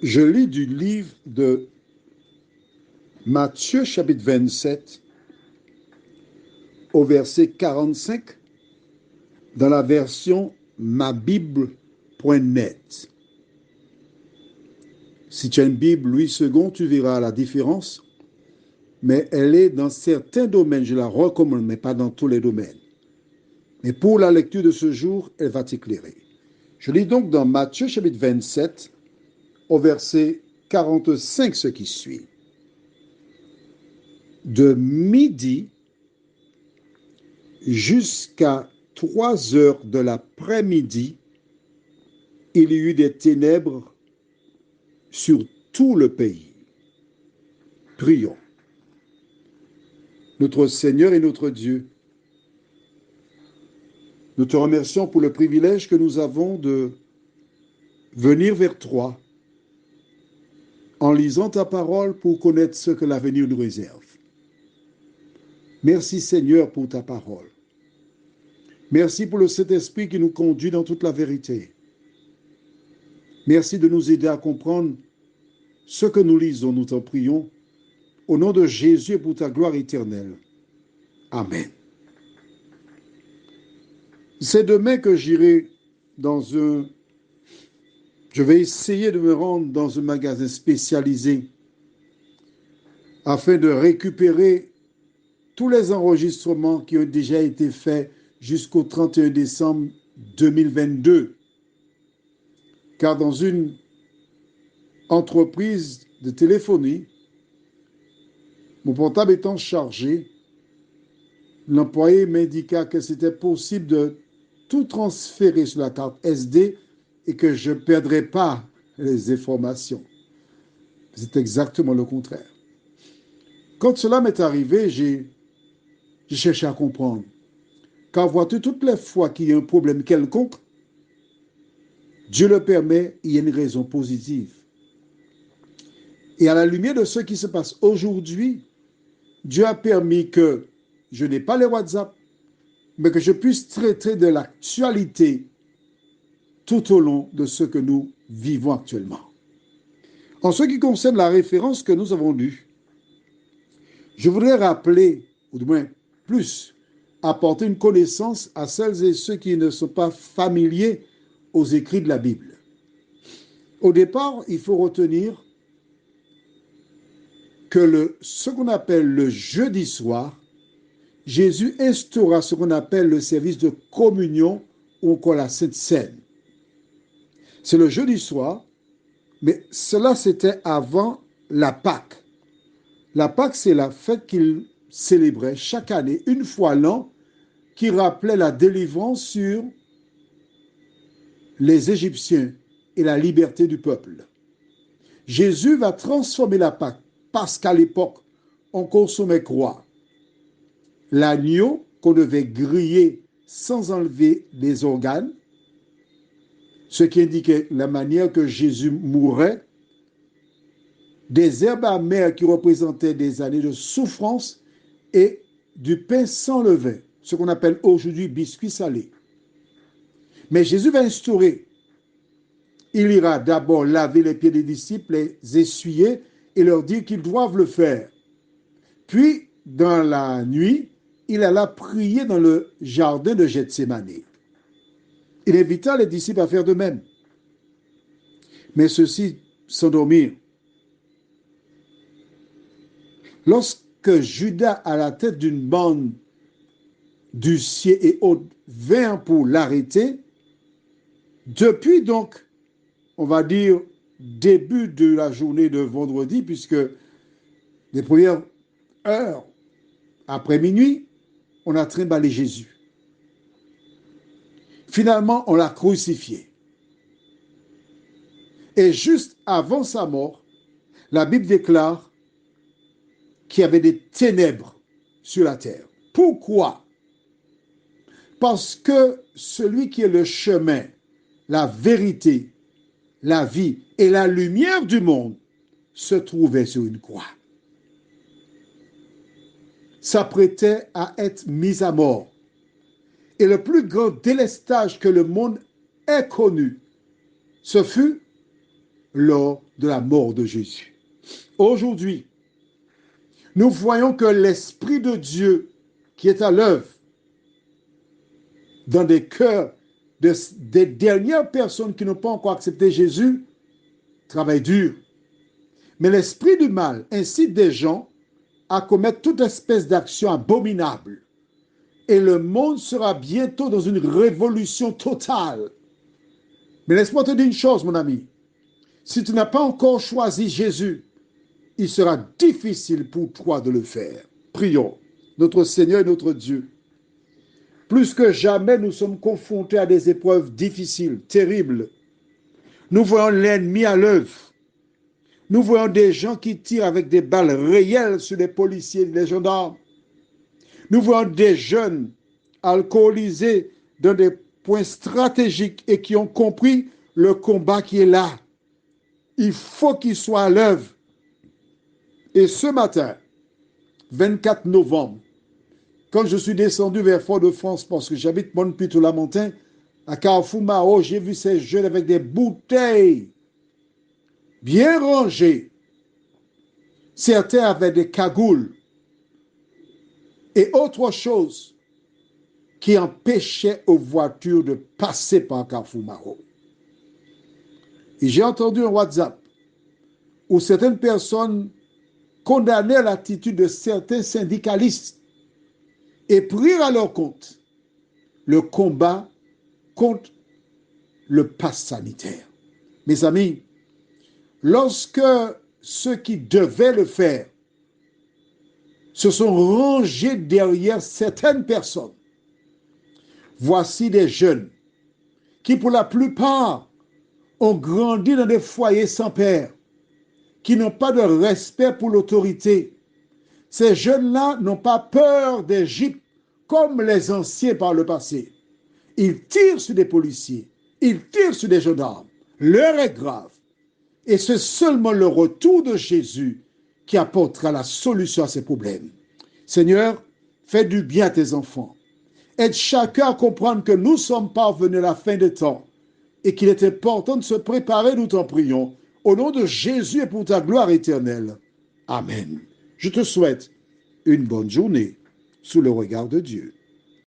Je lis du livre de Matthieu chapitre 27 au verset 45 dans la version mabible.net. Si tu as une Bible Louis II, tu verras la différence, mais elle est dans certains domaines, je la recommande, mais pas dans tous les domaines. Mais pour la lecture de ce jour, elle va t'éclairer. Je lis donc dans Matthieu chapitre 27 au verset 45 ce qui suit. De midi jusqu'à 3 heures de l'après-midi, il y eut des ténèbres sur tout le pays. Prions. Notre Seigneur et notre Dieu, nous te remercions pour le privilège que nous avons de venir vers toi en lisant ta parole pour connaître ce que l'avenir nous réserve. Merci Seigneur pour ta parole. Merci pour le Saint-Esprit qui nous conduit dans toute la vérité. Merci de nous aider à comprendre ce que nous lisons, nous t'en prions, au nom de Jésus et pour ta gloire éternelle. Amen. C'est demain que j'irai je vais essayer de me rendre dans un magasin spécialisé afin de récupérer tous les enregistrements qui ont déjà été faits jusqu'au 31 décembre 2022. Car dans une entreprise de téléphonie, mon portable étant chargé, l'employé m'indiqua que c'était possible de tout transférer sur la carte SD et que je ne perdrais pas les informations. C'est exactement le contraire. Quand cela m'est arrivé, j'ai cherché à comprendre. Car vois-tu, toutes les fois qu'il y a un problème quelconque, Dieu le permet, il y a une raison positive. Et à la lumière de ce qui se passe aujourd'hui, Dieu a permis que je n'ai pas les WhatsApp, mais que je puisse traiter de l'actualité tout au long de ce que nous vivons actuellement. En ce qui concerne la référence que nous avons lue, je voudrais rappeler, ou du moins plus, apporter une connaissance à celles et ceux qui ne sont pas familiers aux écrits de la Bible. Au départ, il faut retenir que ce qu'on appelle le jeudi soir, Jésus instaura ce qu'on appelle le service de communion ou encore la Sainte Seine. C'est le jeudi soir, mais cela c'était avant la Pâque. La Pâque, c'est la fête qu'il célébrait chaque année, une fois l'an, qui rappelait la délivrance sur les Égyptiens et la liberté du peuple. Jésus va transformer la Pâque parce qu'à l'époque, on consommait quoi? L'agneau qu'on devait griller sans enlever les organes, ce qui indiquait la manière que Jésus mourrait, des herbes amères qui représentaient des années de souffrance et du pain sans levain, ce qu'on appelle aujourd'hui biscuit salé. Mais Jésus va instaurer, il ira d'abord laver les pieds des disciples, les essuyer et leur dire qu'ils doivent le faire. Puis, dans la nuit, il alla prier dans le jardin de Gethsémane. Il invita les disciples à faire de même. Mais ceux-ci s'endormirent. Lorsque Judas, à la tête d'une bande d'huissiers et autres, vint pour l'arrêter, depuis donc, on va dire, début de la journée de vendredi, puisque les premières heures après minuit, on a trimballé Jésus. Finalement, on l'a crucifié. Et juste avant sa mort, la Bible déclare qu'il y avait des ténèbres sur la terre. Pourquoi? Parce que celui qui est le chemin, la vérité, la vie et la lumière du monde se trouvait sur une croix. S'apprêtait à être mis à mort. Et le plus grand délestage que le monde ait connu, ce fut lors de la mort de Jésus. Aujourd'hui, nous voyons que l'Esprit de Dieu qui est à l'œuvre dans des cœurs des dernières personnes qui n'ont pas encore accepté Jésus travaille dur. Mais l'esprit du mal incite des gens à commettre toute espèce d'action abominable. Et le monde sera bientôt dans une révolution totale. Mais laisse-moi te dire une chose, mon ami. Si tu n'as pas encore choisi Jésus, il sera difficile pour toi de le faire. Prions, notre Seigneur et notre Dieu. Plus que jamais, nous sommes confrontés à des épreuves difficiles, terribles. Nous voyons l'ennemi à l'œuvre. Nous voyons des gens qui tirent avec des balles réelles sur les policiers et les gendarmes. Nous voyons des jeunes alcoolisés dans des points stratégiques et qui ont compris le combat qui est là. Il faut qu'ils soient à l'œuvre. Et ce matin, 24 novembre, quand je suis descendu vers Fort-de-France, parce que j'habite Montpitou-la-Montagne, à Carrefour Mao, j'ai vu ces jeunes avec des bouteilles bien rangées. Certains avaient des cagoules et autre chose qui empêchait aux voitures de passer par Carrefour Mao. Et j'ai entendu un WhatsApp où certaines personnes condamnaient l'attitude de certains syndicalistes et prirent à leur compte le combat contre le pass sanitaire. Mes amis, lorsque ceux qui devaient le faire se sont rangés derrière certaines personnes, voici des jeunes qui, pour la plupart, ont grandi dans des foyers sans père, qui n'ont pas de respect pour l'autorité. Ces jeunes-là n'ont pas peur des gifles comme les anciens par le passé. Ils tirent sur des policiers, ils tirent sur des gendarmes. L'heure est grave. Et c'est seulement le retour de Jésus qui apportera la solution à ces problèmes. Seigneur, fais du bien à tes enfants. Aide chacun à comprendre que nous sommes parvenus à la fin des temps et qu'il est important de se préparer, nous t'en prions, au nom de Jésus et pour ta gloire éternelle. Amen. Je te souhaite une bonne journée sous le regard de Dieu.